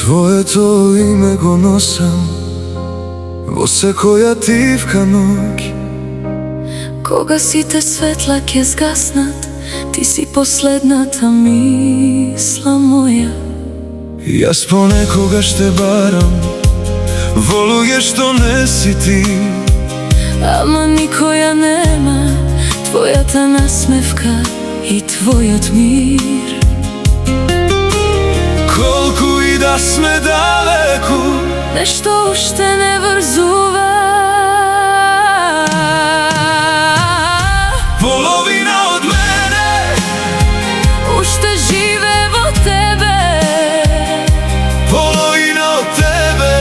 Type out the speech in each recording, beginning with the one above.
Твоето име го носам во секоја тивка ноќ. Кога сите светла ќе згаснат, ти си последната мисла моја. Јас понекогаш те барам во луѓе што не си ти, ама никоја нема твојата насмевка и твојот мир. Колку и да сме далеку, нешто уште не врзува. Половина од мене уште живе во тебе. Половина од тебе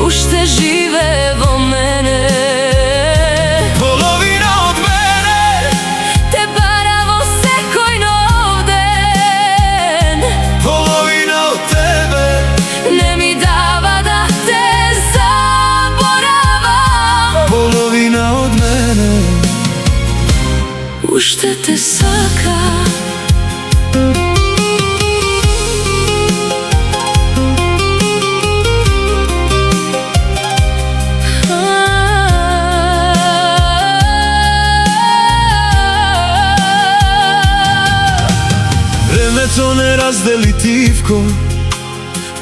уште живе во мене. Половина од мене те бара во секој нов ден. Половина од тебе не ми дава да те заборавам. Половина од мене уште те сака. Времето не раздели тивко,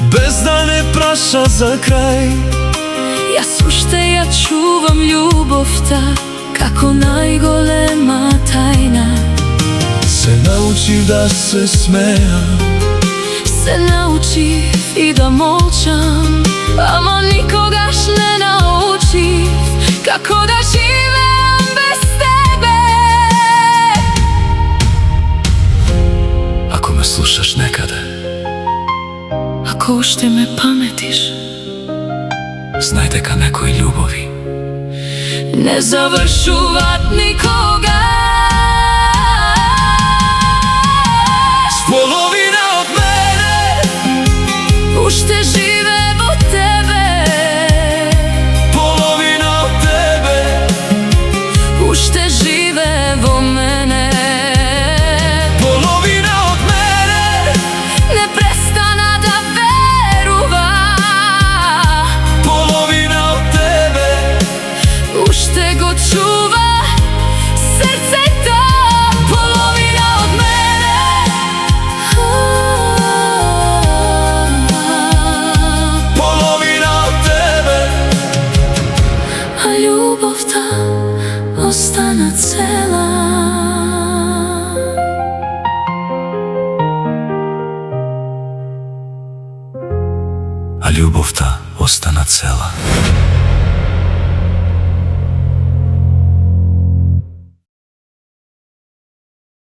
без да не праша за крај. Јас уште ја чувам љубовта како најголема тајна. Се научив да се смеам, се научив и да молчам, ама никогаш не научив како да живеам без тебе. Ако ме слушаш некаде, ако уште ме паметиш, знај дека некои љубови не завршуваат никогаш. Половина од мене уште живе во тебе. Половина од тебе уште живе во мене. Половина од мене не престана да верува. Половина од тебе уште го чува срцето. Половина од мене Половина од тебе а љубовта остана цела. А љубовта остана цела.